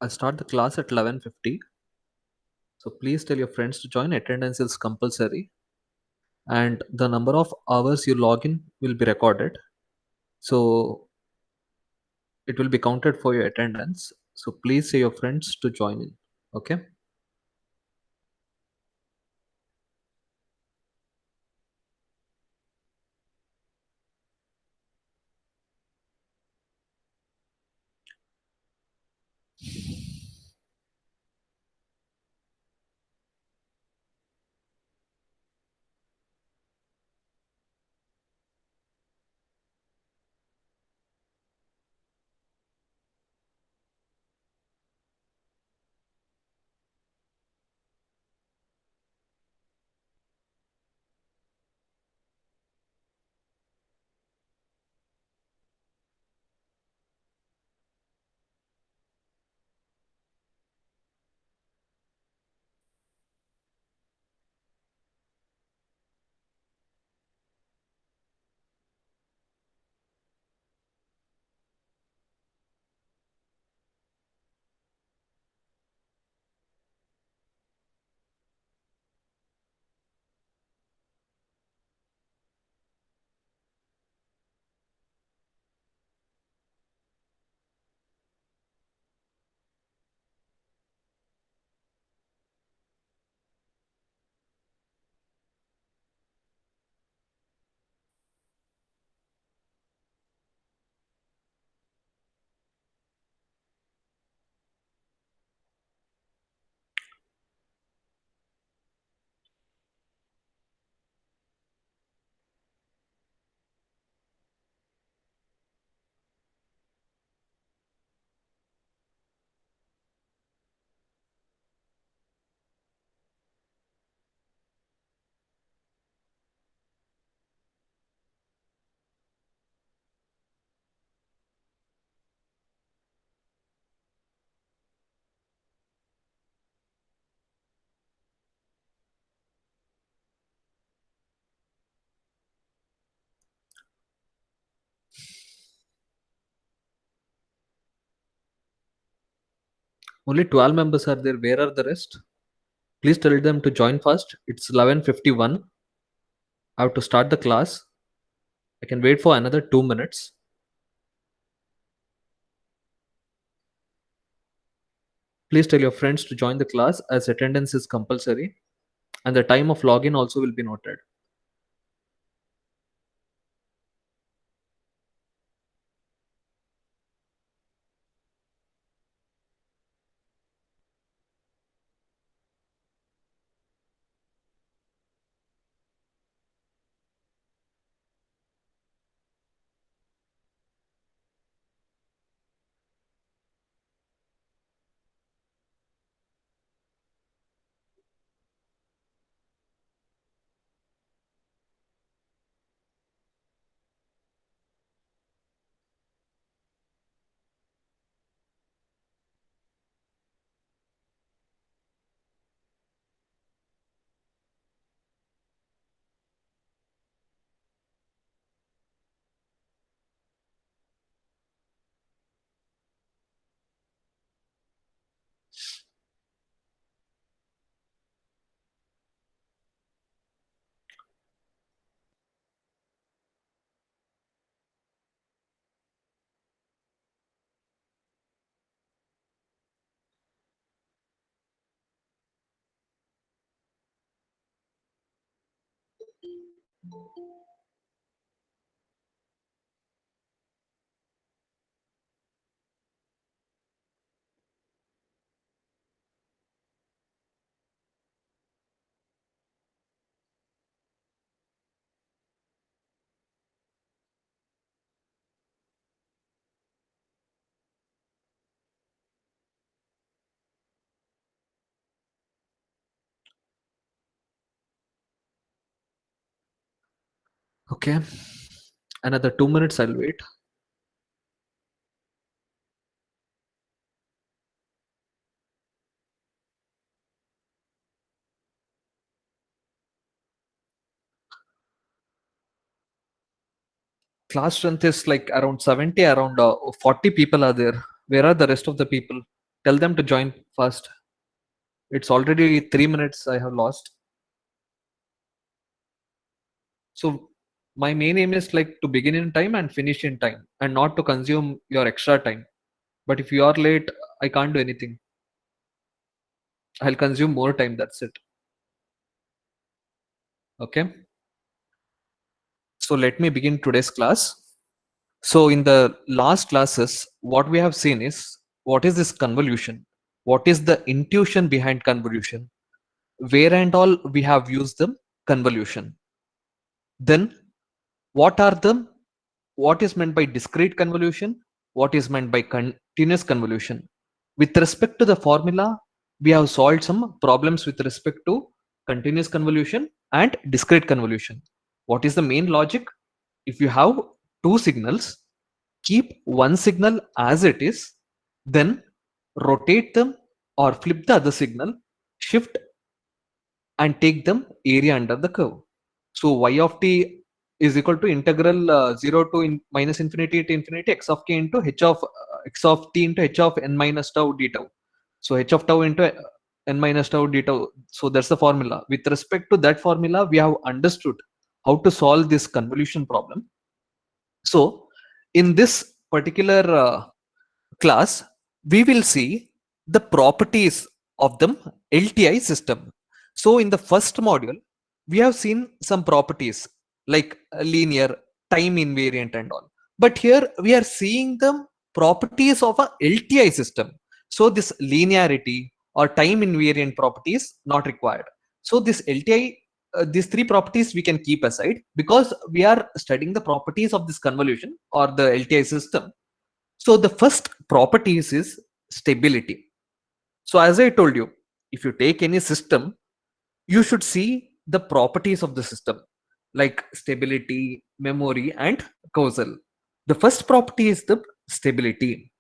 I'll start the class at 11:50. So please tell your friends to join. Attendance is compulsory, and the number of hours you log in will be recorded. So it will be counted for your attendance. So please say your friends to join in. Okay. Only 12 members are there. Where are the rest? Please tell them to join first. It's 11:51. I have to start the class. I can wait for another 2 minutes. Please tell your friends to join the class as attendance is compulsory and the time of login also will be noted. Okay, another 2 minutes, I'll wait. Class strength is like around 70, around 40 people are there. Where are the rest of the people? Tell them to join fast. It's already 3 minutes I have lost. So my main aim is like to begin in time and finish in time and not to consume your extra time. But if you are late, I can't do anything. I'll consume more time. That's it. Okay. So let me begin today's class. So in the last classes, what we have seen is what is this convolution? What is the intuition behind convolution? Where and all we have used the convolution. Then what are the what is meant by discrete convolution? What is meant by continuous convolution? With respect to the formula, we have solved some problems with respect to continuous convolution and discrete convolution. What is the main logic? If you have two signals, keep one signal as it is, then rotate them or flip the other signal, shift and take them area under the curve. So y of t is equal to integral 0 to minus infinity to infinity x of k into h of x of t into h of n minus tau d tau. So h of tau into n minus tau d tau. So that's the formula. With respect to that formula, we have understood how to solve this convolution problem. So in this particular class, we will see the properties of the LTI system. So in the first module, we have seen some properties like linear, time invariant and all. But here we are seeing the properties of a LTI system. So this linearity or time invariant properties not required. So this LTI, these three properties we can keep aside because we are studying the properties of this convolution or the LTI system. So the first properties is stability. So as I told you, if you take any system, you should see the properties of the system like stability, memory and causal. The first property is the stability.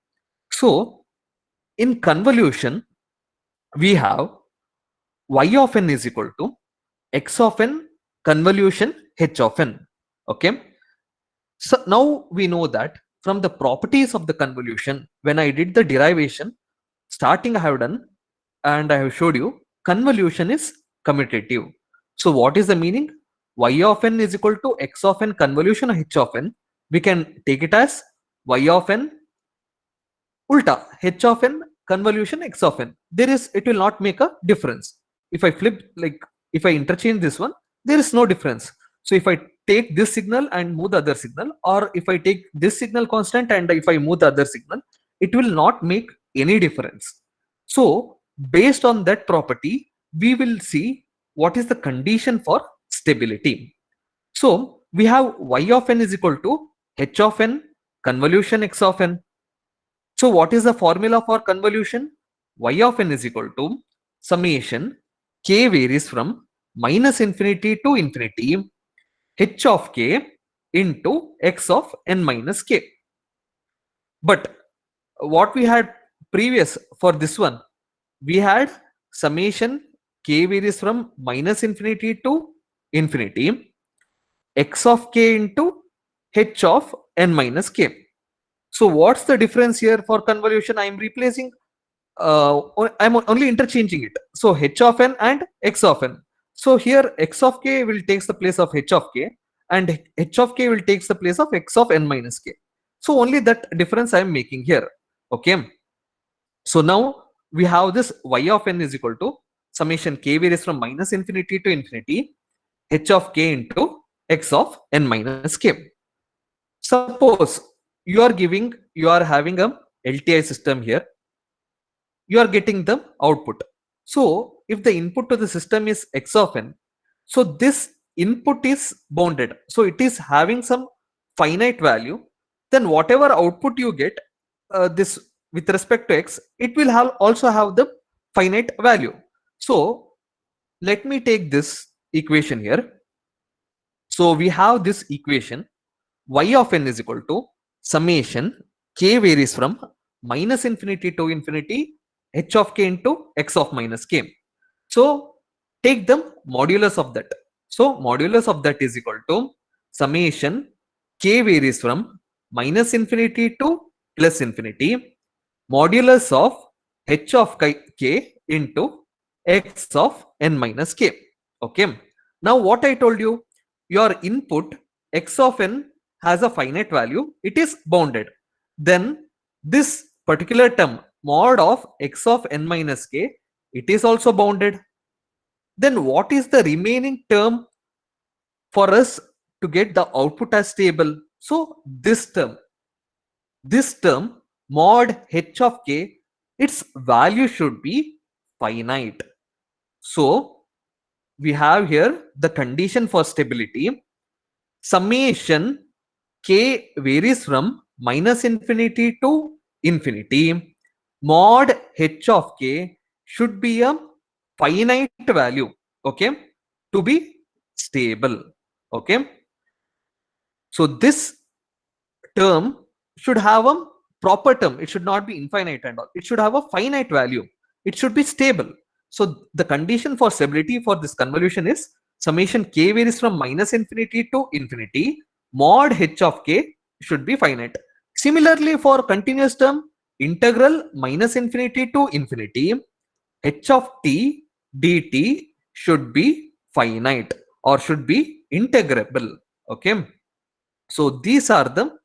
So in convolution, we have y of n is equal to x of n convolution h of n. Okay. So now we know that from the properties of the convolution, when I did the derivation, starting I have done and I have showed you convolution is commutative. So what is the meaning? Y of n is equal to x of n convolution h of n. We can take it as y of n ulta h of n convolution x of n. There is, it will not make a difference. If I flip, like if I interchange this one, there is no difference. So if I take this signal and move the other signal, or if I take this signal constant and if I move the other signal, it will not make any difference. So based on that property, we will see what is the condition for stability. So we have y of n is equal to h of n convolution x of n. So what is the formula for convolution? Y of n is equal to summation k varies from minus infinity to infinity h of k into x of n minus k. But what we had previous for this one, we had summation k varies from minus infinity to infinity x of k into h of n minus k. So what's the difference here for convolution? I am replacing, I'm only interchanging it. So h of n and x of n. So here x of k will takes the place of h of k and h of k will takes the place of x of n minus k. So only that difference I am making here. Okay. So now we have this y of n is equal to summation k varies from minus infinity to infinity h of k into x of n minus k. Suppose you are having a LTI system here, you are getting the output. So if the input to the system is x of n, so this input is bounded, so it is having some finite value, then whatever output you get, this with respect to x, it will also have the finite value. So let me take this equation here. So we have this equation, y of n is equal to summation k varies from minus infinity to infinity h of k into x of minus k. So take the modulus of that. So modulus of that is equal to summation k varies from minus infinity to plus infinity modulus of h of k into x of n minus k. Okay. Now what I told you, your input x of n has a finite value, it is bounded. Then this particular term mod of x of n minus k, it is also bounded. Then what is the remaining term for us to get the output as stable? So this term mod h of k, its value should be finite. So we have here the condition for stability. Summation k varies from minus infinity to infinity. Mod h of k should be a finite value, okay, to be stable. Okay. So this term should have a proper term. It should not be infinite and all. It should have a finite value. It should be stable. So the condition for stability for this convolution is summation k varies from minus infinity to infinity. Mod h of k should be finite. Similarly, for continuous term, integral minus infinity to infinity h of t dt should be finite or should be integrable. Okay. So these are the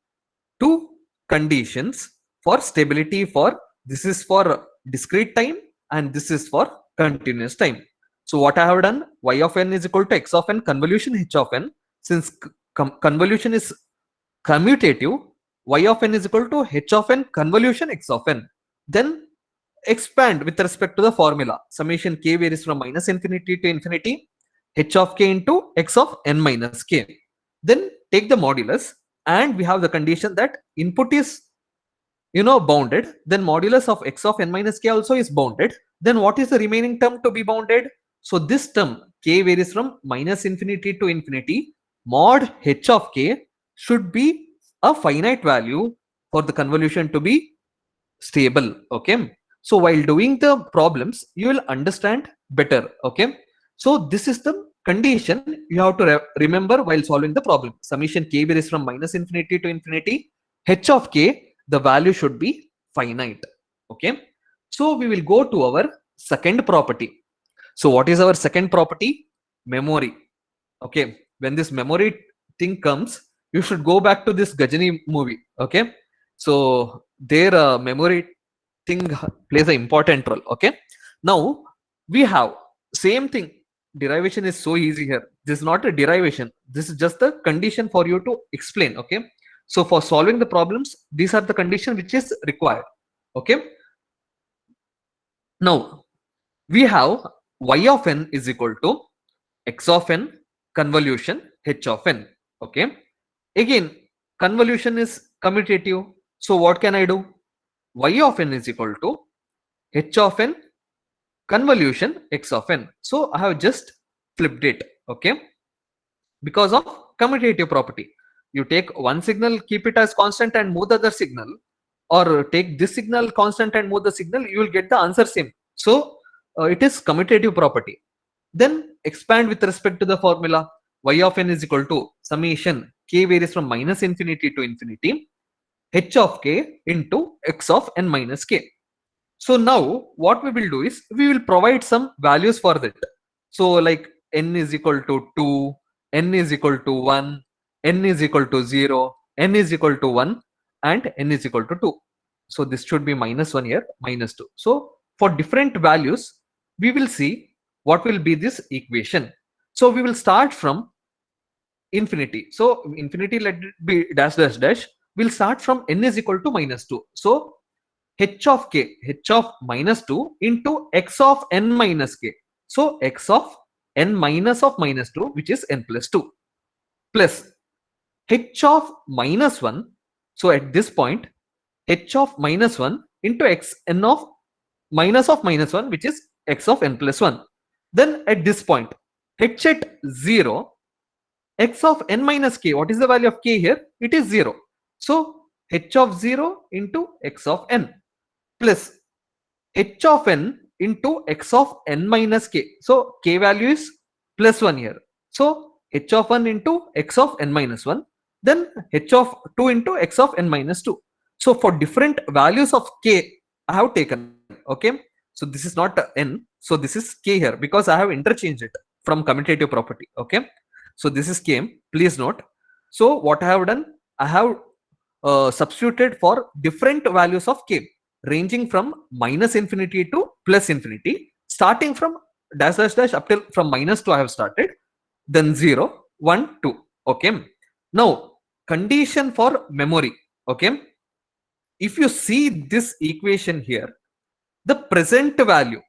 two conditions for stability. For this is for discrete time and this is for continuous time. So what I have done, y of n is equal to x of n convolution h of n. Since convolution is commutative, y of n is equal to h of n convolution x of n. Then expand with respect to the formula. Summation k varies from minus infinity to infinity h of k into x of n minus k. Then take the modulus, and we have the condition that input is bounded, then modulus of x of n minus k also is bounded. Then what is the remaining term to be bounded? So this term k varies from minus infinity to infinity mod h of k should be a finite value for the convolution to be stable. Okay. So while doing the problems, you will understand better. Okay. So this is the condition you have to remember while solving the problem. Summation k varies from minus infinity to infinity h of k, the value should be finite. Okay. So we will go to our second property. So what is our second property? Memory. Okay. When this memory thing comes, you should go back to this Gajani movie. Okay. So their memory thing plays an important role. Okay. Now we have same thing. Derivation is so easy here. This is not a derivation. This is just the condition for you to explain. Okay. So for solving the problems, these are the condition which is required. Okay. Now we have y of n is equal to x of n convolution h of n. Okay. Again, convolution is commutative. So what can I do? Y of n is equal to h of n convolution x of n. So I have just flipped it. Okay. Because of commutative property. You take one signal, keep it as constant and move the other signal, or take this signal constant and move the signal, you will get the answer same. So it is commutative property. Then expand with respect to the formula. Y of n is equal to summation k varies from minus infinity to infinity h of k into x of n minus k. So now what we will do is we will provide some values for that. So like n is equal to 2, n is equal to 1, n is equal to 0, n is equal to 1, and n is equal to 2. So this should be -1 here, -2. So for different values, we will see what will be this equation. So we will start from infinity. So infinity, let it be dash dash dash, will start from n is equal to -2. So h of k, h of -2 into x of n minus k. So x of n minus of -2, which is n plus 2, plus h of -1. So at this point, h of -1 into x n of -1, which is x of n plus 1. Then at this point, h at 0, x of n minus k, what is the value of k here? It is 0. So h of 0 into x of n, plus h of n into x of n minus k. So k value is plus 1 here. So h of 1 into x of n minus 1, then h of 2 into x of n minus 2. So for different values of k, I have taken, okay. So this is not n, so this is k here, because I have interchanged it from commutative property, okay. So this is k, please note. So what I have done, I have substituted for different values of k, ranging from minus infinity to plus infinity, starting from dash dash dash up till from -2 I have started, then 0, 1, 2, okay. Now condition for memory, okay. If you see this equation here, the present value,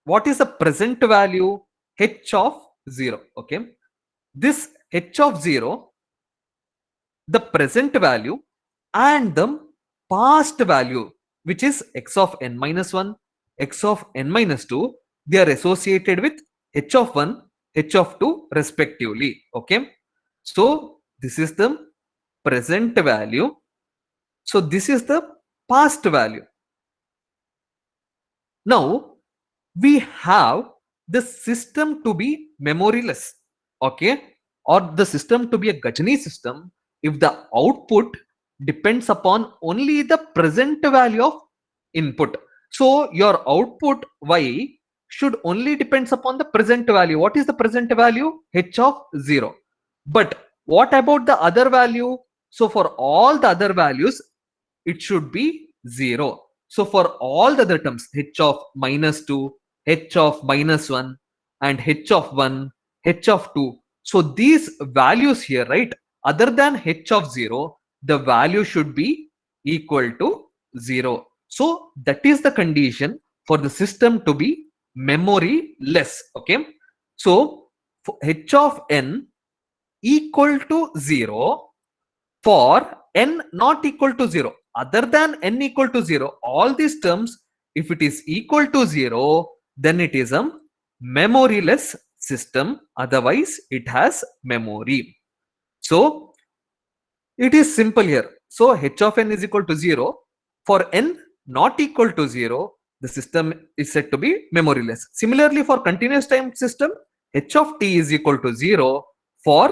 what is the present value? H of 0, okay. This h of 0, the present value, and the past value, which is x of n minus 1, x of n minus 2, they are associated with h of 1, h of 2 respectively, okay. So this is the present value, so this is the past value. Now we have the system to be memoryless, okay, or the system to be a Gajini system if the output depends upon only the present value of input. So your output y should only depends upon the present value. What is the present value? H of 0. But what about the other value? So for all the other values, it should be 0. So for all the other terms, h of -2, h of -1, and h of 1, h of 2. So these values here, right, other than h of 0, the value should be equal to 0. So that is the condition for the system to be memory less, okay. So for h of n equal to 0 for n not equal to 0, other than n equal to 0, all these terms, if it is equal to 0, then it is a memoryless system, otherwise it has memory. So it is simple here. So h of n is equal to 0. For n not equal to 0, the system is said to be memoryless. Similarly, for continuous time system, h of t is equal to 0 for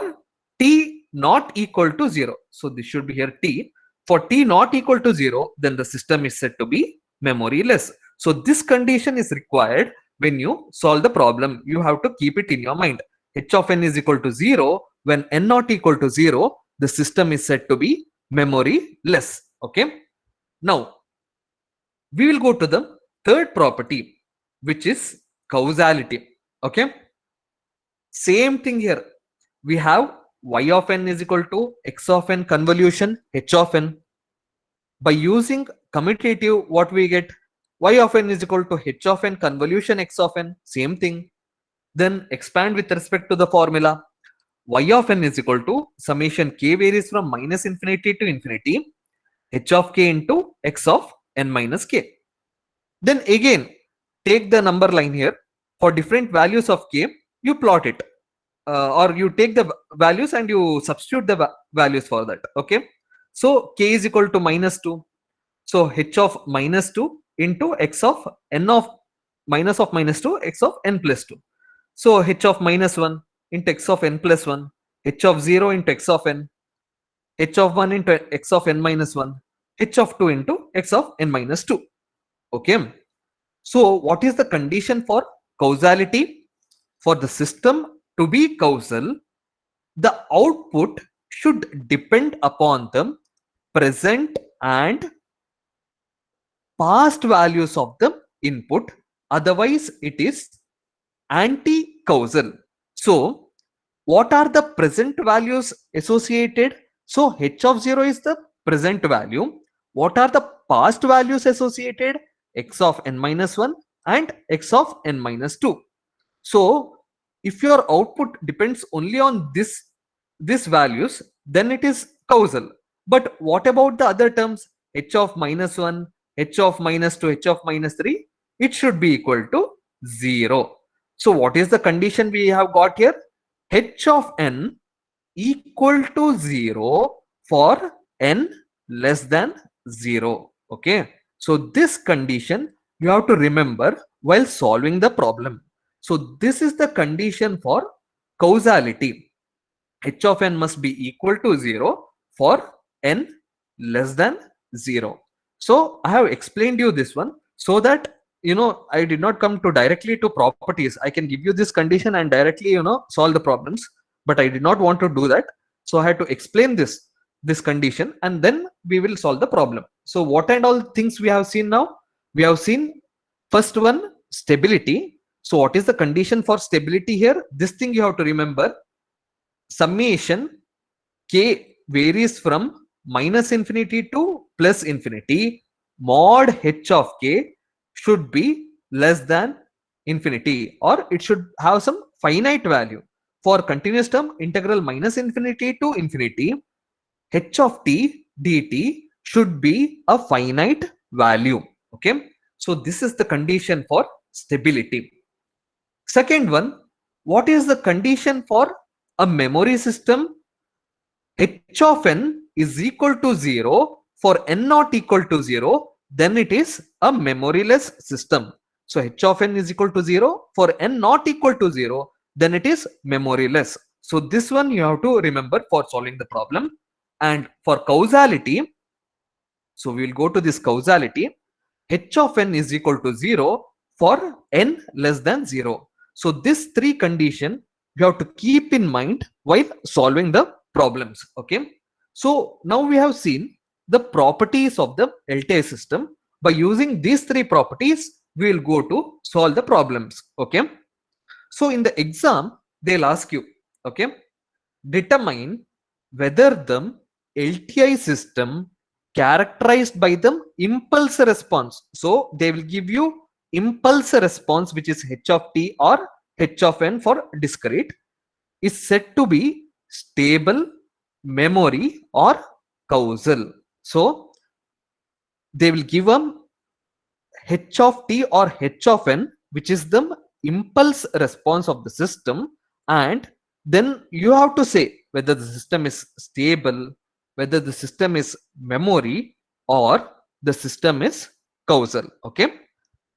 t not equal to 0. So this should be here t. For t not equal to 0, then the system is said to be memoryless. So this condition is required when you solve the problem. You have to keep it in your mind. H of n is equal to 0 when n not equal to 0, the system is said to be memory less, okay. Now we will go to the third property, which is causality, okay. Same thing here, we have y of n is equal to x of n convolution h of n. By using commutative, what we get? Y of n is equal to h of n convolution x of n, same thing. Then expand with respect to the formula. Y of n is equal to summation k varies from minus infinity to infinity, h of k into x of n minus k. Then again, take the number line here. For different values of k, you plot it. Or you take the values and you substitute the values for that, okay. So k is equal to -2. So h of -2 into x of n of -2 x of n plus 2. So h of -1 into x of n plus 1, h of 0 into x of n, h of 1 into x of n minus 1, h of 2 into x of n minus 2, okay. So what is the condition for causality? For the system to be causal, the output should depend upon the present and past values of the input, otherwise it is anti-causal. So what are the present values associated? So h of 0 is the present value. What are the past values associated? X of n minus 1 and x of n minus 2. So if your output depends only on this values, then it is causal. But what about the other terms? H of minus 1, h of minus 2, h of minus 3? It should be equal to 0. So what is the condition we have got here? H of n equal to 0 for n less than 0. Okay. So this condition you have to remember while solving the problem. So this is the condition for causality. H of n must be equal to 0 for n less than 0. So I have explained you this one so that I did not come to directly to properties. I can give you this condition and directly solve the problems, but I did not want to do that. So I had to explain this condition and then we will solve the problem. So what and all things we have seen now? We have seen first one, stability. So what is the condition for stability here? This thing you have to remember. Summation k varies from minus infinity to plus infinity. Mod h of k should be less than infinity, or it should have some finite value. For continuous term, integral minus infinity to infinity, h of t dt should be a finite value. Okay, so this is the condition for stability. Second one, what is the condition for a memory system? H of n is equal to 0 for n not equal to 0, then it is a memoryless system. So h of n is equal to 0 for n not equal to 0, then it is memoryless. So this one you have to remember for solving the problem. And for causality, so we will go to this causality. H of n is equal to 0 for n less than 0. So this three condition you have to keep in mind while solving the problems. Okay, so now we have seen the properties of the LTI system. By using these three properties, we will go to solve the problems. Okay, so in the exam they'll ask you, okay, determine whether the LTI system characterized by the impulse response. So they will give you impulse response, which is h of t or h of n for discrete, is said to be stable, memory, or causal. So they will give them h of t or h of n, which is the impulse response of the system, and then you have to say whether the system is stable, whether the system is memory, or the system is causal. Okay,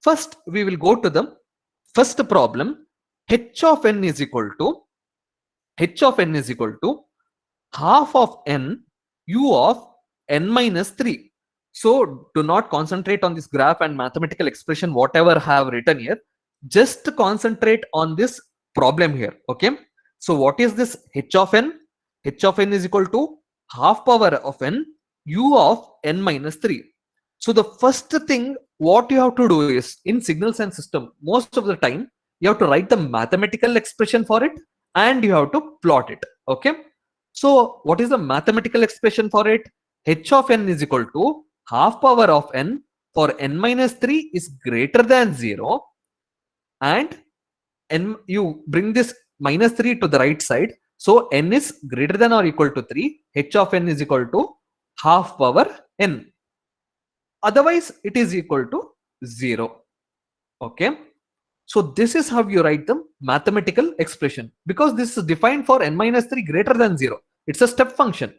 first we will go to the first problem. H of n is equal to half of n u of n minus 3. So do not concentrate on this graph and mathematical expression whatever I have written here. Just concentrate on this problem here. Okay, so what is this h of n? H of n is equal to half power of n u of n minus 3. So the first thing what you have to do is, in signals and system, most of the time you have to write the mathematical expression for it and you have to plot it. Okay, so what is the mathematical expression for it? H of n is equal to half power of n for n minus 3 is greater than 0, and n, you bring this minus 3 to the right side, so n is greater than or equal to 3. H of n is equal to half power n, otherwise it is equal to 0. Okay, so this is how you write the mathematical expression, because this is defined for n minus 3 greater than 0. It's a step function.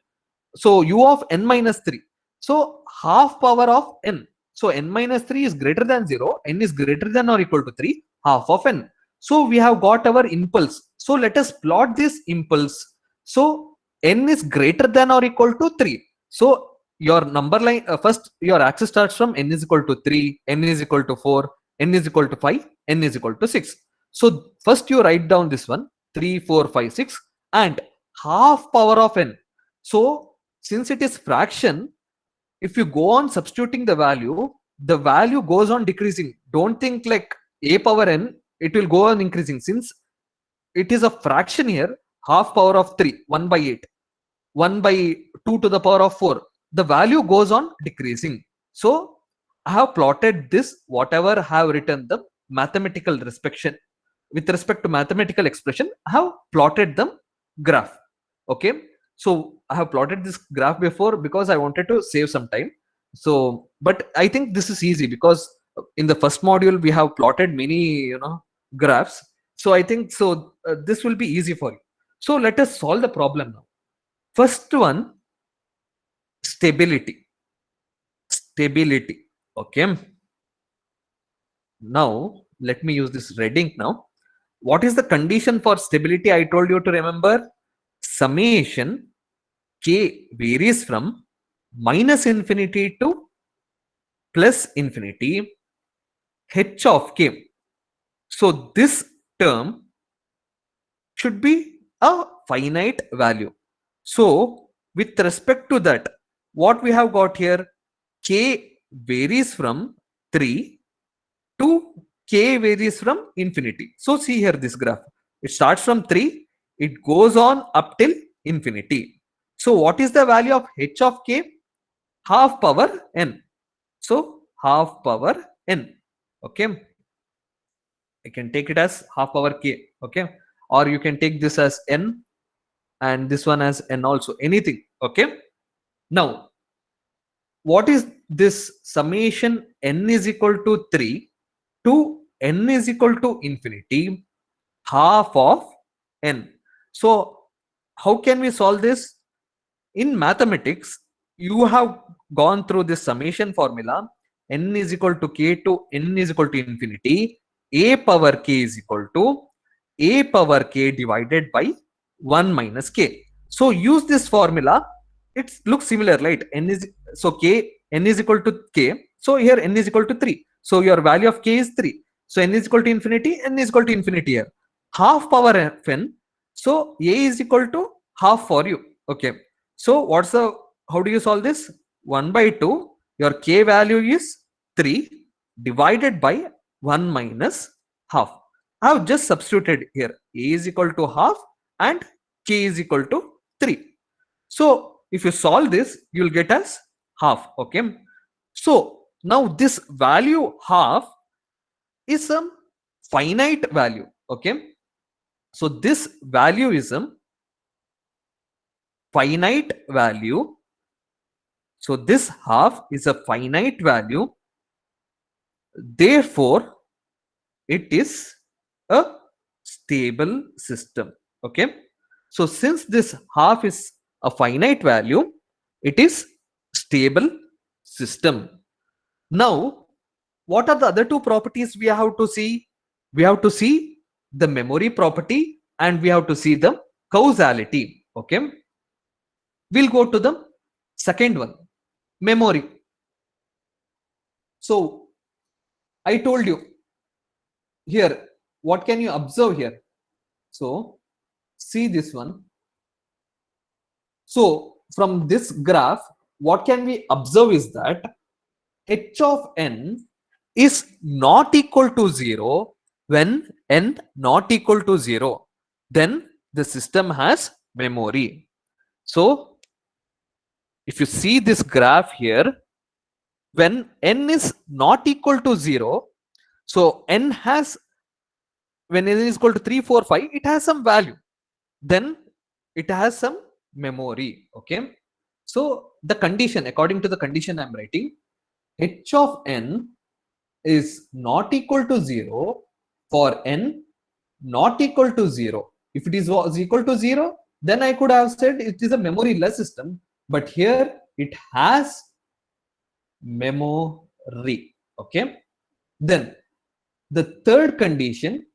So u of n minus 3, so half power of n, so n minus 3 is greater than 0, n is greater than or equal to 3, half of n. So we have got our impulse. So let us plot this impulse. So n is greater than or equal to 3. So your number line, first your axis starts from n is equal to 3, n is equal to 4, n is equal to 5, n is equal to 6. So first you write down this one, 3, 4, 5, 6, and half power of n. So since it is fraction, if you go on substituting the value goes on decreasing. Don't think like a power n, it will go on increasing. Since it is a fraction here, half power of 3, 1 by 8, 1 by 2 to the power of 4, the value goes on decreasing. So I have plotted this, whatever I have written the mathematical expression with respect to mathematical expression, I have plotted them graph. Okay, so I have plotted this graph before because I wanted to save some time. So but I think this is easy because in the first module we have plotted many graphs. So I think so this will be easy for you. So let us solve the problem now. First one, stability. Okay, now let me use this red ink now. What is the condition for stability? I told you to remember, summation k varies from minus infinity to plus infinity h of k. So this term should be a finite value. So with respect to that, what we have got here, k varies from 3 to k varies from infinity. So see here this graph. It starts from 3, it goes on up till infinity. So what is the value of h of k? Half power n. So half power n. Okay. I can take it as half power k. Okay. Or you can take this as n and this one as n also. Anything. Okay. Now, what is this summation n is equal to 3 to n is equal to infinity? Half of n. So how can we solve this? In mathematics, you have gone through this summation formula. N is equal to k to n is equal to infinity. A power k is equal to a power k divided by 1 minus k. So use this formula. It looks similar, right? N is so k, n is equal to k. So here n is equal to 3. So your value of k is 3. So n is equal to infinity, n is equal to infinity here. Half power of n. So a is equal to half for you. Okay. So what's the, how do you solve this? 1 by 2, your k value is 3 divided by 1 minus half. I have just substituted here. A is equal to half and k is equal to 3. So if you solve this, you will get as half. Okay. So now this value half is some finite value. Okay. So this value is a finite value. So this half is a finite value. Therefore, it is a stable system. Okay. So since this half is a finite value, it is stable system. Now, what are the other two properties we have to see? We have to see the memory property and we have to see the causality. Okay. We'll go to the second one, memory. So I told you here, what can you observe here? So see this one. So from this graph, what can we observe is that h of n is not equal to 0 when n not equal to 0. Then the system has memory. So if you see this graph here, when n is not equal to 0, so n has, when n is equal to 3, 4, 5, it has some value. Then it has some memory. Okay. So the condition, according to the condition I'm writing, h of n is not equal to 0 for n not equal to 0. If it was equal to 0, then I could have said it is a memory less system. But here it has memory. Okay. Then the third condition,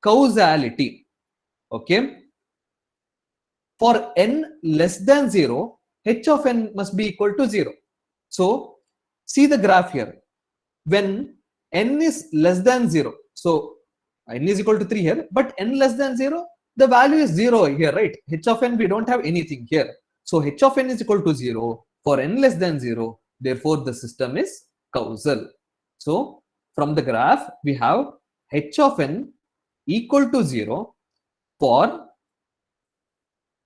causality. Okay. For n less than 0, h of n must be equal to 0. So see the graph here. When n is less than 0, so n is equal to 3 here, but n less than 0, the value is 0 here, right? H of n, we don't have anything here. So h of n is equal to 0 for n less than 0. Therefore, the system is causal. So from the graph, we have h of n equal to 0 for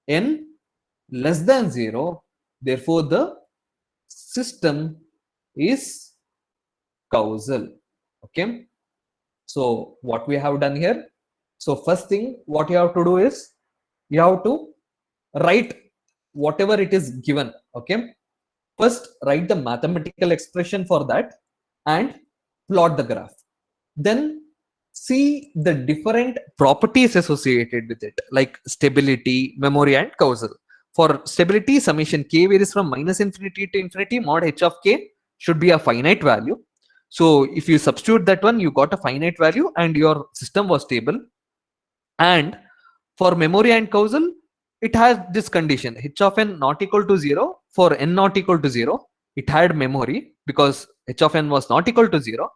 n less than 0, therefore the system is causal. Okay, so what we have done here, so first thing what you have to do is you have to write whatever it is given. Okay, first write the mathematical expression for that and plot the graph, then see the different properties associated with it, like stability, memory, and causal. For stability, summation k varies from minus infinity to infinity, mod h of k should be a finite value. So if you substitute that one, you got a finite value and your system was stable. And for memory and causal, it has this condition, h of n not equal to 0. For n not equal to 0, it had memory because h of n was not equal to 0.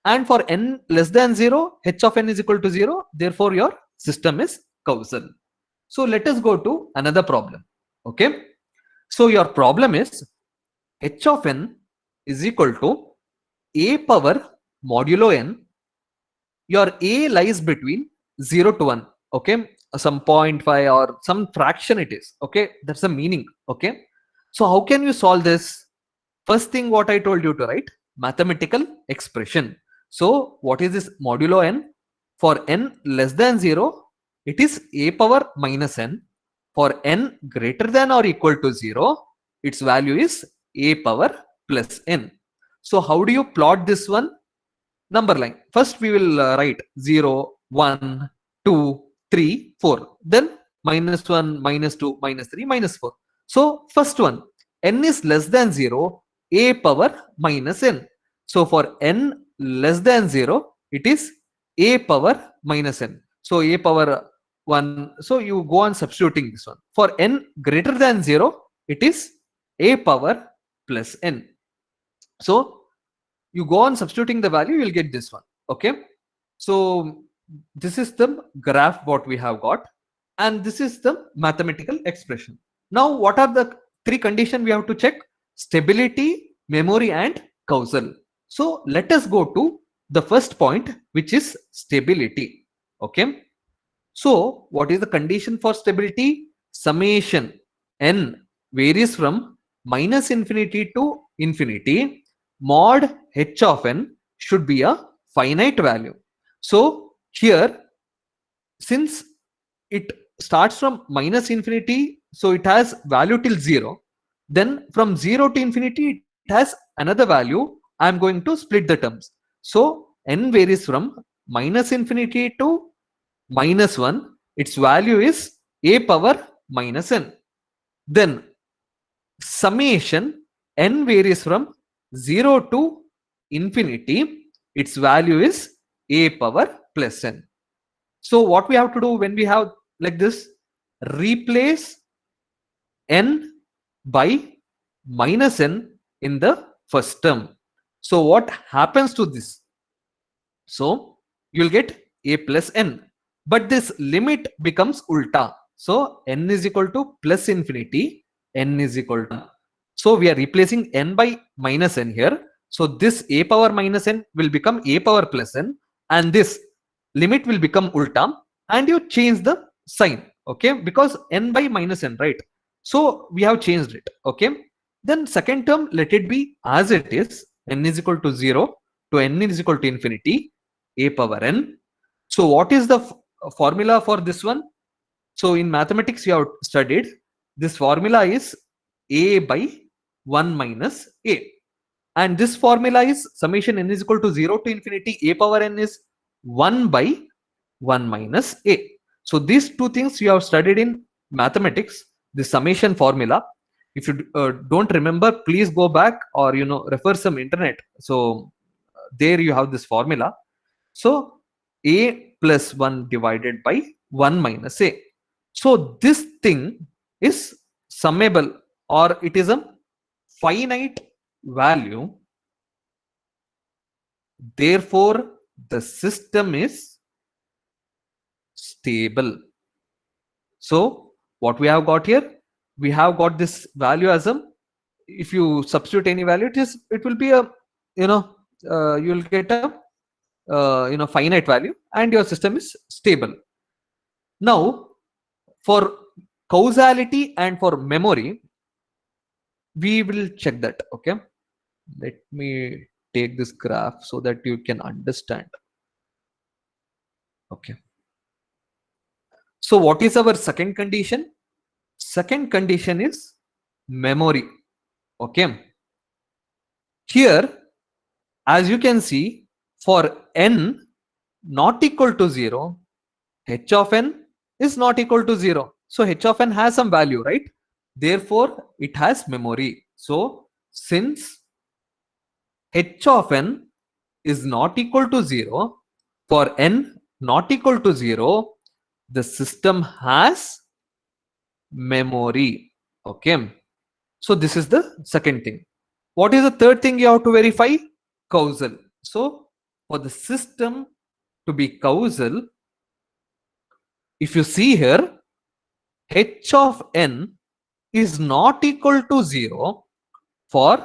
And for n less than 0, h of n is equal to 0. Therefore, your system is causal. So let us go to another problem. Okay. So your problem is h of n is equal to a power modulo n. Your a lies between 0 to 1. Okay. Some 0.5 or some fraction it is. Okay. That's the meaning. Okay. So how can you solve this? First thing what I told you to write mathematical expression. So what is this modulo n? For n less than 0, it is a power minus n. For n greater than or equal to 0, its value is a power plus n. So how do you plot this one? Number line. First we will write 0, 1, 2, 3, 4. Then minus 1, minus 2, minus 3, minus 4. So first one, n is less than 0, a power minus n. So for n less than 0, it is a power minus n. So a power 1. So you go on substituting this one. For n greater than 0, it is a power plus n. So you go on substituting the value, you'll get this one. Okay, so this is the graph what we have got, and this is the mathematical expression. Now what are the three conditions we have to check? Stability, memory, and causal. So let us go to the first point, which is stability. Okay, so what is the condition for stability? Summation n varies from minus infinity to infinity, mod h of n should be a finite value. So here, since it starts from minus infinity, so it has value till 0. Then from 0 to infinity, it has another value. I am going to split the terms. So n varies from minus infinity to minus 1. Its value is a power minus n. Then summation n varies from 0 to infinity. Its value is a power plus n. So what we have to do when we have like this? Replace n by minus n in the first term. So what happens to this? So you'll get a plus n, but this limit becomes ulta. So n is equal to plus infinity, n is equal to 1. So we are replacing n by minus n here. So this a power minus n will become a power plus n, and this limit will become ulta, and you change the sign. Okay, because n by minus n, right? So we have changed it. Okay, then second term, let it be as it is. N is equal to 0 to n is equal to infinity, a power n. So what is the formula for this one? So in mathematics you have studied, this formula is a by 1 minus a, and this formula is summation n is equal to 0 to infinity a power n is 1 by 1 minus a. So these two things you have studied in mathematics, the summation formula. If you don't remember, please go back or refer some internet. So there you have this formula. So a plus 1 divided by 1 minus a. So this thing is summable, or it is a finite value. Therefore, the system is stable. So what we have got here? We have got this value as a, if you substitute any value, it will be a, you will get a finite value, and your system is stable. Now for causality and for memory, we will check that. Okay, let me take this graph so that you can understand. Okay, so what is our second condition? Second condition is memory. Okay, here as you can see, for n not equal to 0, h of n is not equal to 0. So h of n has some value, right? Therefore, it has memory. So since h of n is not equal to 0, for n not equal to 0, the system has memory. Okay. So this is the second thing. What is the third thing you have to verify? Causal. So for the system to be causal, if you see here, h of n is not equal to 0 for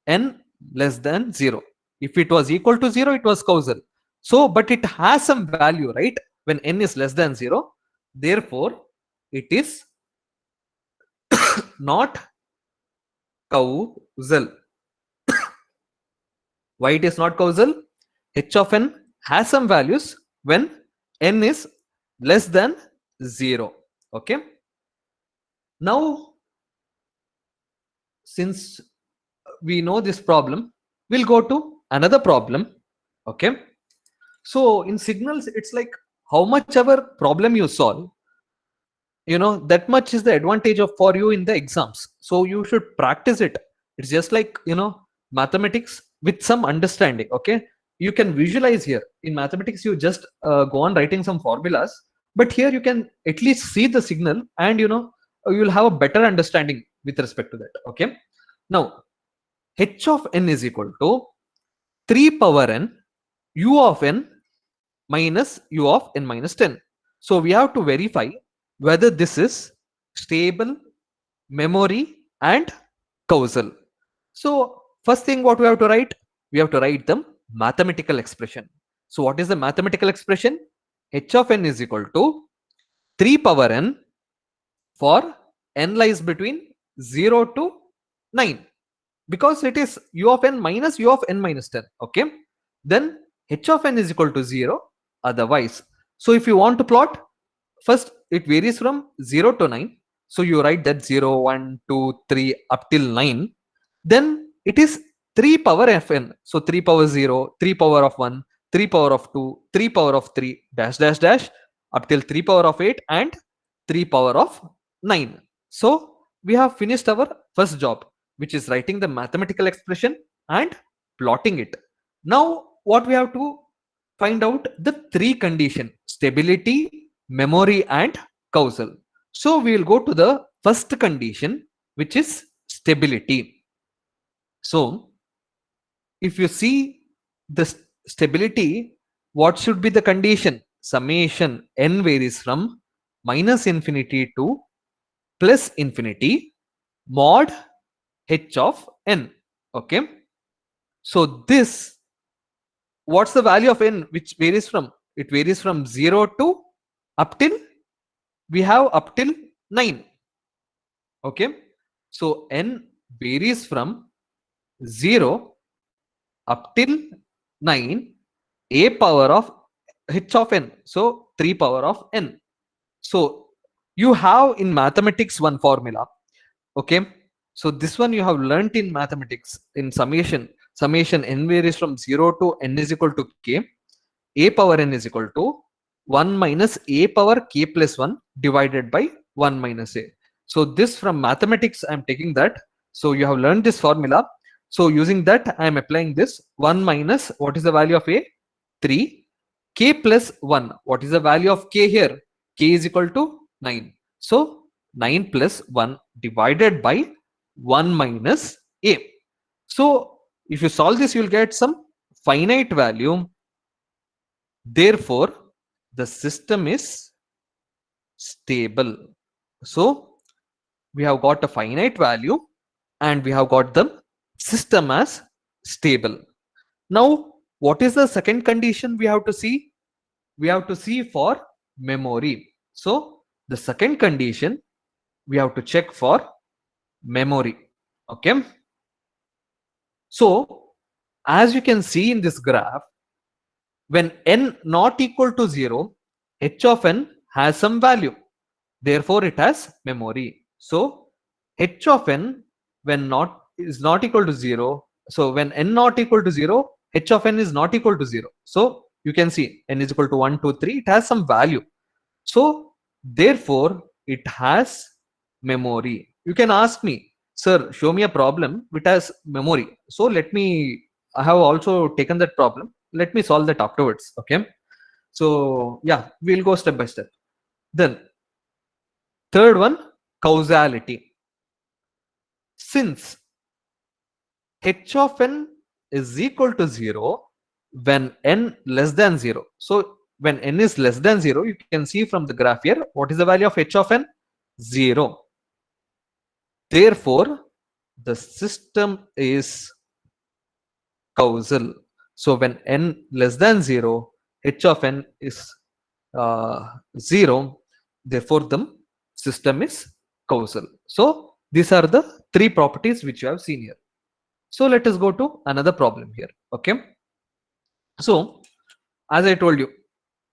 n less than 0. If it was equal to 0, it was causal. So, but it has some value, right? When n is less than 0. Therefore, it is not causal. Why it is not causal? H of n has some values when n is less than 0. Okay. Now, since we know this problem, we'll go to another problem. Okay. So in signals, it's like how much ever problem you solve, that much is the advantage of for you in the exams. So you should practice it. It's just like mathematics with some understanding. Okay, you can visualize here. In mathematics, you just go on writing some formulas, but here you can at least see the signal, and you'll have a better understanding with respect to that. Okay, now h of n is equal to 3 power n u of n minus u of n minus 10. So we have to verify whether this is stable, memory, and causal. So first thing what we have to write? We have to write the mathematical expression. So what is the mathematical expression? H of n is equal to 3 power n for n lies between 0 to 9, because it is u of n minus u of n minus 10. Okay, then h of n is equal to 0 otherwise. So if you want to plot, first it varies from 0 to 9. So you write that 0, 1, 2, 3 up till 9. Then it is 3 power fn. So 3 power 0, 3 power of 1, 3 power of 2, 3 power of 3, dash, dash, dash, up till 3 power of 8 and 3 power of 9. So we have finished our first job, which is writing the mathematical expression and plotting it. Now what we have to find out the three condition: stability, memory, and causal. So we will go to the first condition, which is stability. So if you see the stability, what should be the condition? Summation n varies from minus infinity to plus infinity mod h of n. Okay. So this, what's the value of n which varies from? It varies from 0 to up till, we have up till 9. Okay, so n varies from 0 up till 9, a power of h of n, so 3 power of n. So you have in mathematics one formula. Okay, so this one you have learnt in mathematics in summation n varies from 0 to n is equal to k, a power n is equal to 1 minus a power k plus 1 divided by 1 minus a. So this from mathematics I am taking that. So you have learned this formula. So using that I am applying this 1 minus, what is the value of a? 3, k plus 1, what is the value of k here? K is equal to 9. So 9 plus 1 divided by 1 minus a. So if you solve this, you will get some finite value. Therefore, the system is stable. So we have got a finite value and we have got the system as stable. Now, what is the second condition we have to see? We have to see for memory. So the second condition, we have to check for memory. Okay. So as you can see in this graph, when n not equal to 0, h of n has some value. Therefore, it has memory. So h of n when not is not equal to 0. So when n not equal to 0, h of n is not equal to 0. So you can see n is equal to 1, 2, 3. It has some value. So therefore, it has memory. You can ask me, sir, show me a problem which has memory. So I have also taken that problem. Let me solve that afterwards. Okay. So yeah, we'll go step by step. Then third one, causality. Since h of n is equal to 0 when n less than 0. So when n is less than 0, you can see from the graph here, what is the value of h of n? 0. Therefore, the system is causal. So when n less than 0, h of n is 0. Therefore, the system is causal. So these are the three properties which you have seen here. So let us go to another problem here. Okay. So as I told you,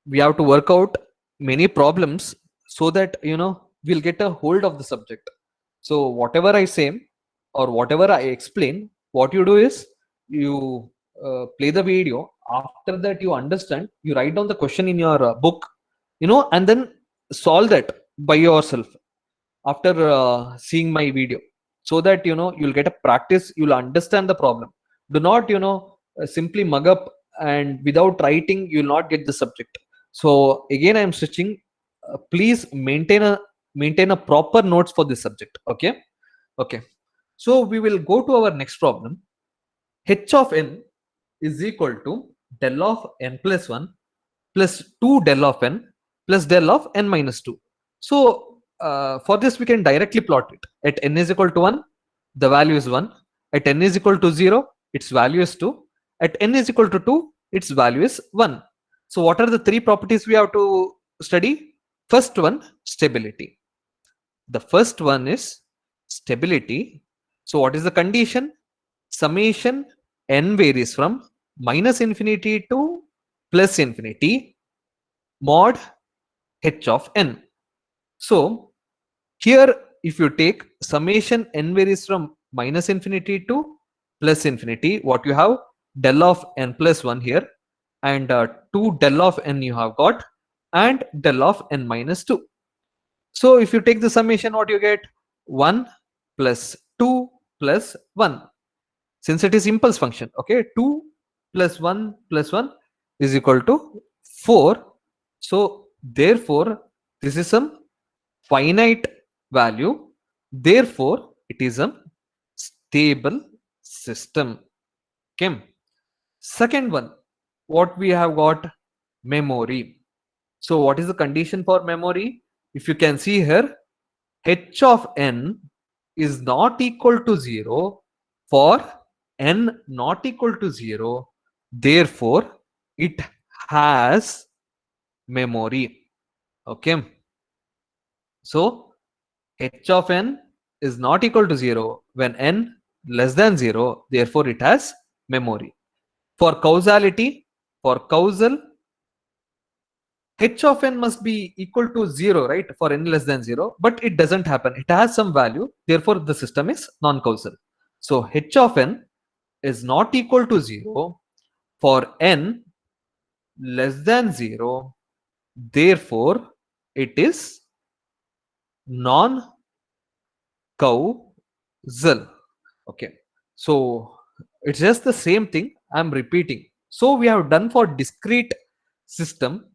we have to work out many problems so that we'll get a hold of the subject. So whatever I say or whatever I explain, what you do is you play the video. After that, you understand, you write down the question in your book, and then solve that by yourself after seeing my video, so that you'll get a practice, you'll understand the problem. Do not simply mug up, and without writing you'll not get the subject. So again, I am switching. Please maintain a proper notes for this subject. Okay. So we will go to our next problem. H of n is equal to del of n plus 1 plus 2 del of n plus del of n minus 2. So for this, we can directly plot it. At n is equal to 1, the value is 1. At n is equal to 0, its value is 2. At n is equal to 2, its value is 1. So what are the three properties we have to study? First one, stability. The first one is stability. So what is the condition? Summation n varies from minus infinity to plus infinity mod h of n. So here, if you take summation n varies from minus infinity to plus infinity, what you have? Del of n plus 1 here, and 2 del of n you have got, and del of n minus 2. So if you take the summation, what you get? 1 plus 2 plus 1. Since it is impulse function, okay, 2 plus 1 plus 1 is equal to 4. So therefore, this is some finite value. Therefore, it is a stable system. Okay. Second one, what we have got? Memory. So what is the condition for memory? If you can see here, h of n is not equal to 0 for n not equal to 0. Therefore, it has memory. Okay. So h of n is not equal to 0 when n less than 0. Therefore, it has memory. For causality, for causal, h of n must be equal to 0, right, for n less than 0, but it doesn't happen. It has some value. Therefore, the system is non-causal. So h of n is not equal to 0 for n less than 0. Therefore, it is non-causal. Okay. So it's just the same thing I'm repeating. So we have done for discrete system.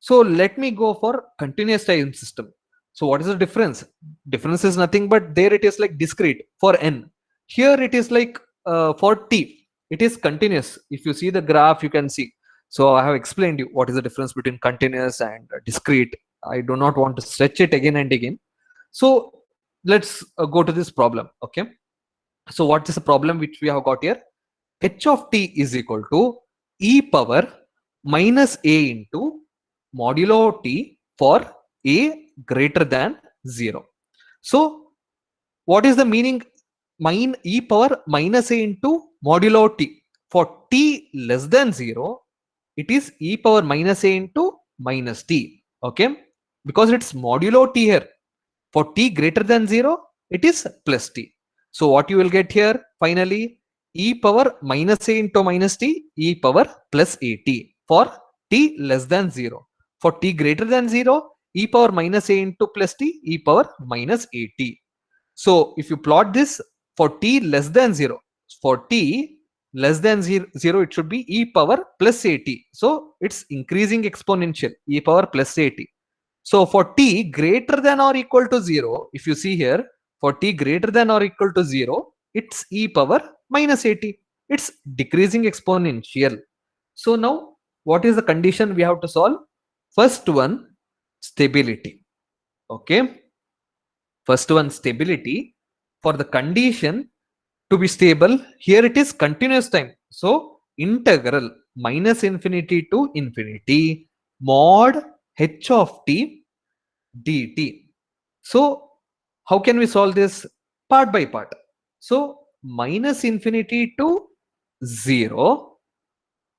So let me go for continuous time system. So what is the difference? Difference is nothing but there it is like discrete for n. Here it is like for t, it is continuous. If you see the graph, you can see. So I have explained you what is the difference between continuous and discrete. I do not want to stretch it again and again. So let's go to this problem. Okay. So what is the problem which we have got here? H of t is equal to e power minus a into modulo t for a greater than 0. So what is the meaning e power minus a into modulo t? For t less than 0, it is e power minus a into minus t. Okay, because it's modulo t here. For t greater than 0, it is plus t. So what you will get here finally, e power minus a into minus t, e power plus at for t less than 0. For t greater than 0, e power minus a into plus t, e power minus at. So if you plot this for t less than 0, for t less than 0, it should be e power plus at. So it's increasing exponential, e power plus at. So for t greater than or equal to 0, if you see here, for t greater than or equal to 0, it's e power minus at. It's decreasing exponential. So now what is the condition we have to solve? First one, stability. Okay, first one, stability. For the condition to be stable, here it is continuous time. So integral minus infinity to infinity mod h of t dt. So how can we solve this? Part by part. So minus infinity to 0,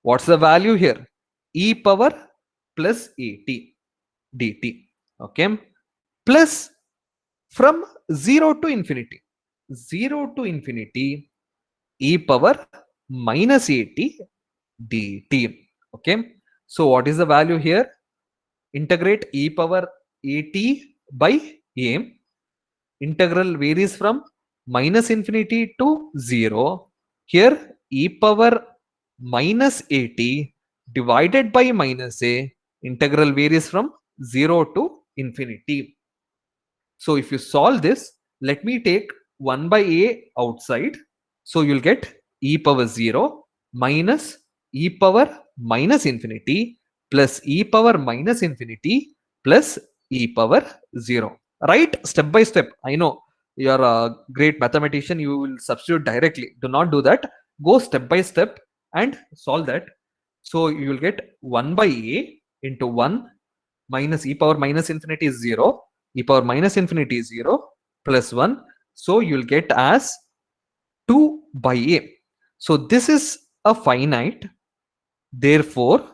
what's the value here? E power plus at dt. Okay, plus from 0 to infinity, 0 to infinity, e power minus at dt. Okay, so what is the value here? Integrate e power at by a. Integral varies from minus infinity to 0. Here e power minus at divided by minus a. Integral varies from 0 to infinity. So if you solve this, let me take 1 by a outside. So you'll get e power 0 minus e power minus infinity plus e power minus infinity plus e power 0. Right, step by step. I know you're a great mathematician, you will substitute directly. Do not do that. Go step by step and solve that. So you will get 1 by a into 1 minus e power minus infinity is 0, e power minus infinity is 0 plus 1. So you'll get as 2 by a. So this is a finite, therefore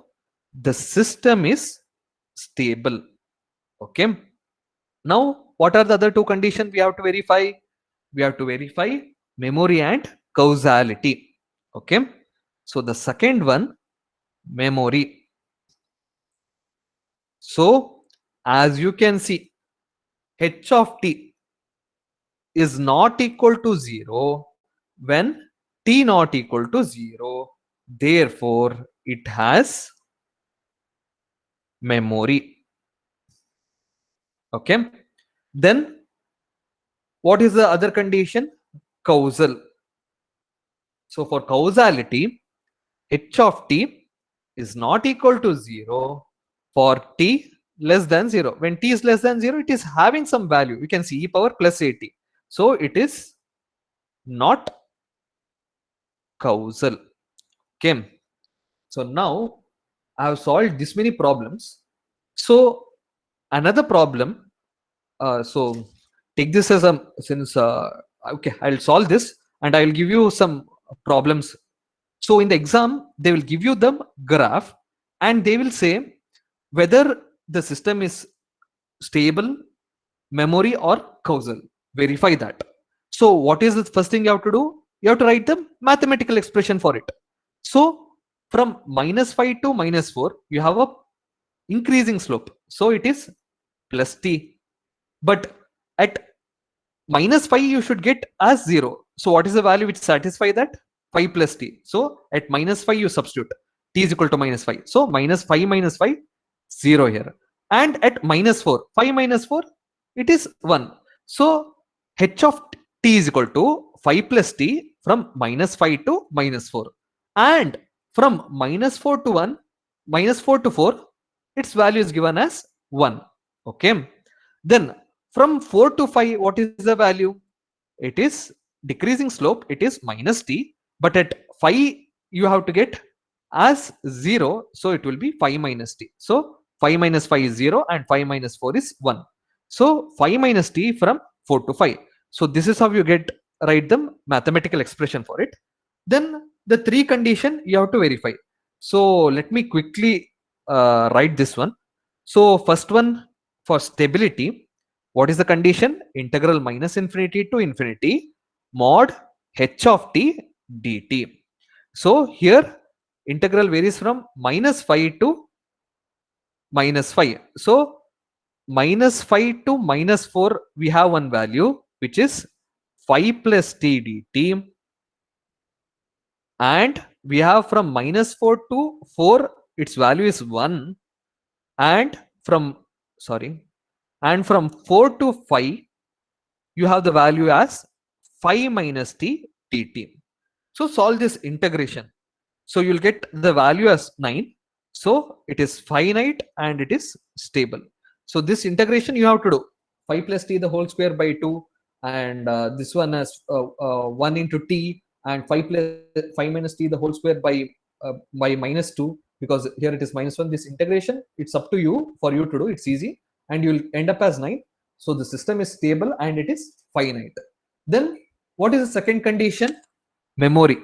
the system is stable. Okay, now what are the other two conditions we have to verify? We have to verify memory and causality. Okay, so the second one, memory. So as you can see, h of t is not equal to 0 when t not equal to 0. Therefore it has memory. Okay, then what is the other condition? Causal. So for causality, h of t is not equal to 0 for t less than 0. When t is less than 0, it is having some value. You can see e power plus at. So it is not causal. Okay, so now I have solved this many problems. So another problem, so take this as a, since okay, I'll solve this and I'll give you some problems. So in the exam they will give you the graph and they will say whether the system is stable, memory or causal. Verify that. So what is the first thing you have to do? You have to write the mathematical expression for it. So from -5 to -4, you have a increasing slope. So it is plus t. But at -5, you should get as 0. So what is the value which satisfy that? 5 plus t. So at -5, you substitute t is equal to -5. So -5 minus 5, 0 here. And at -4, 5 minus 4, it is 1. So h of t is equal to 5 plus t from -5 to -4. And from -4 to 1, -4 to 4, its value is given as 1. Okay, then from 4 to 5, what is the value? It is decreasing slope, it is minus t. But at 5, you have to get as 0. So it will be 5 minus t. So 5 minus 5 is 0 and 5 minus 4 is 1. So 5 minus t from 4 to 5. So this is how you write the mathematical expression for it. Then the 3 condition you have to verify. So let me quickly write this one. So first one, for stability, what is the condition? Integral minus infinity to infinity mod h of t dt. So here integral varies from -5 to -5. So -5 to -4, we have one value which is 5 plus t dt, and we have from -4 to 4, its value is 1, and from and from 4 to 5 you have the value as 5 minus t dt. So solve this integration. So you'll get the value as 9. So it is finite and it is stable. So this integration you have to do 5 plus t the whole square by 2, and this one as 1 into t, and 5 minus t the whole square by minus 2, because here it is -1. This integration, it's up to you, for you to do, it's easy, and you'll end up as 9. So the system is stable and it is finite. Then what is the second condition? Memory.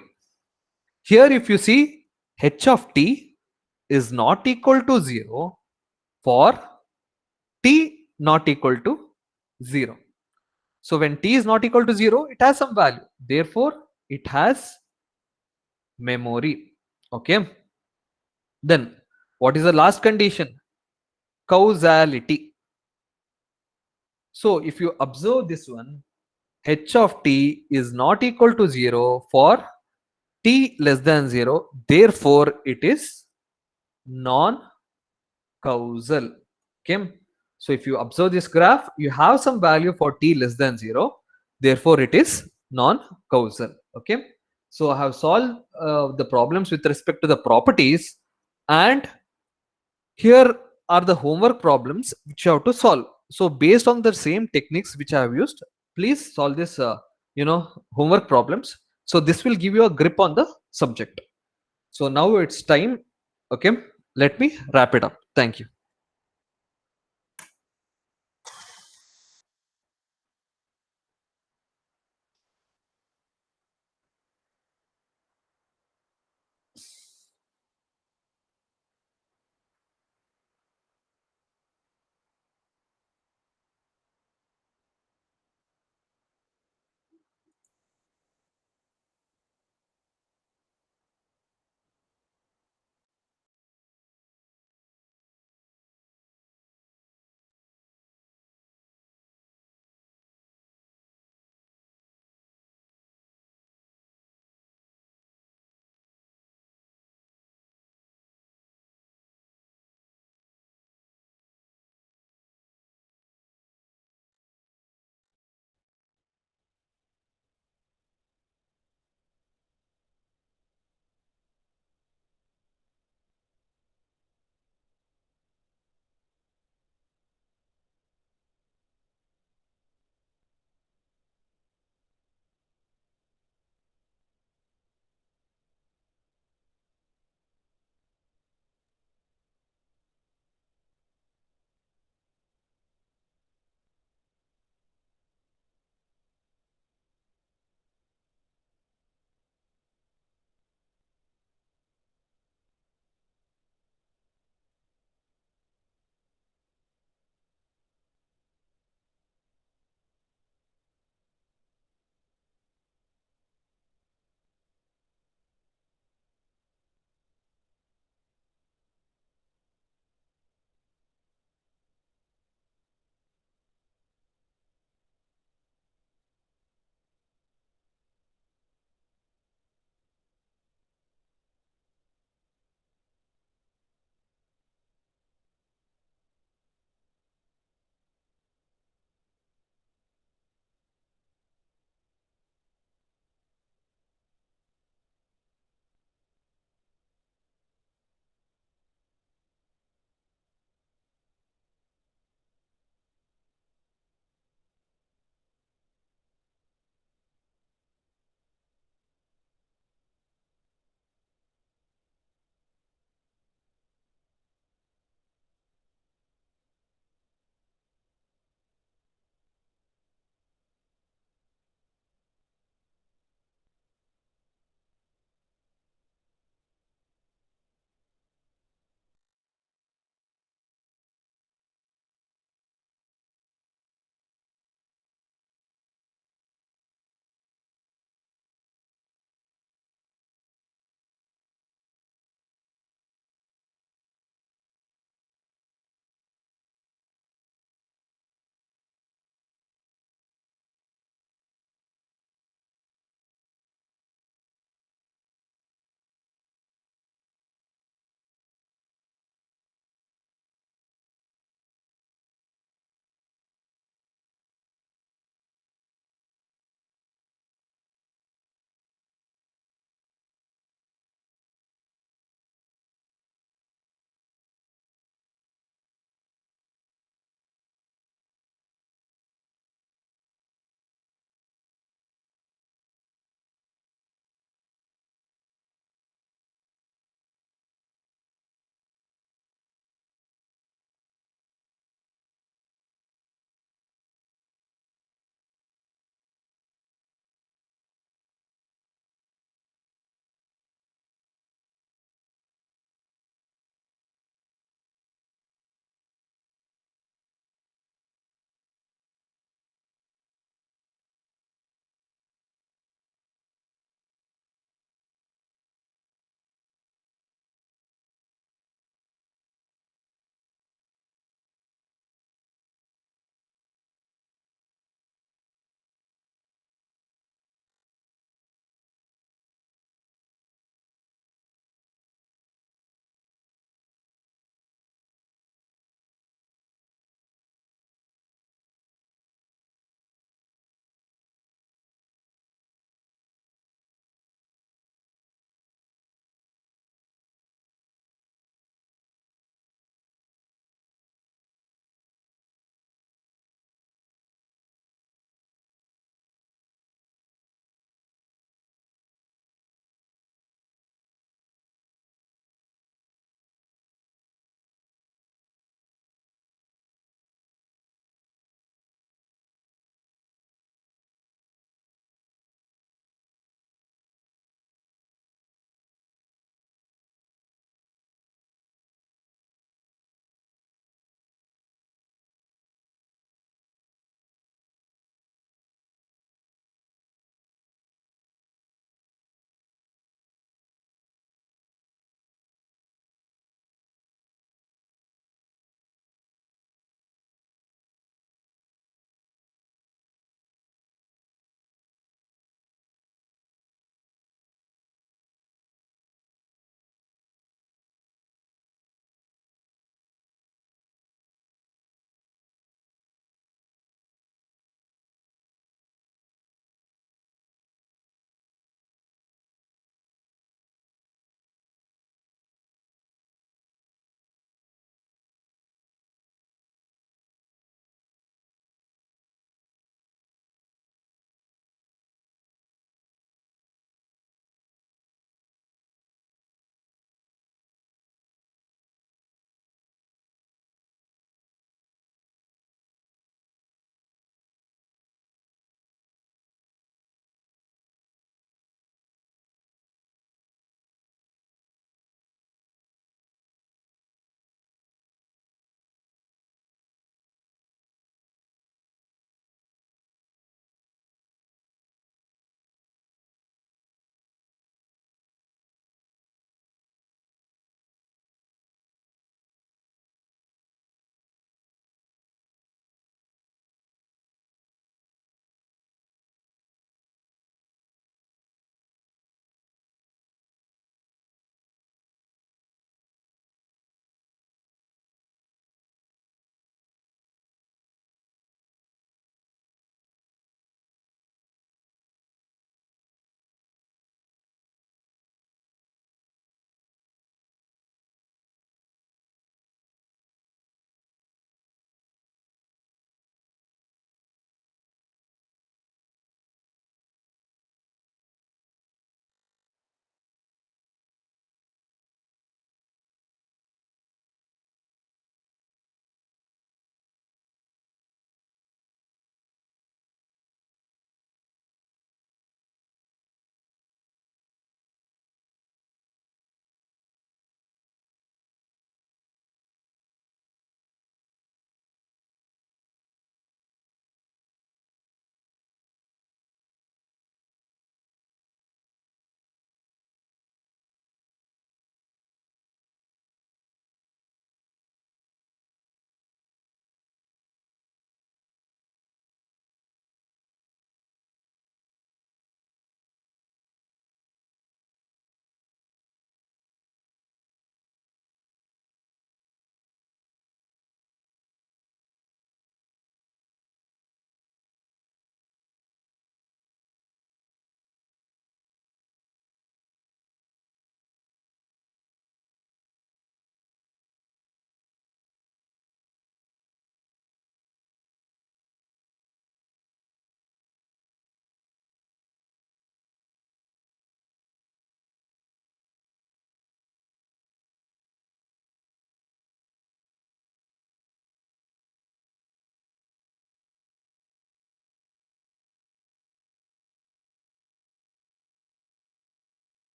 Here if you see, h of t is not equal to 0 for t not equal to 0. So when t is not equal to 0, it has some value. Therefore, it has memory. Okay. Then what is the last condition? Causality. So if you observe this one, h of t is not equal to 0 for t less than 0. Therefore, it is non-causal. Okay. So if you observe this graph, you have some value for t less than 0. Therefore, it is non-causal. Okay. So I have solved the problems with respect to the properties, and here are the homework problems which you have to solve. So based on the same techniques which I have used, please solve this homework problems. So this will give you a grip on the subject. So now it's time. Okay, let me wrap it up. Thank you.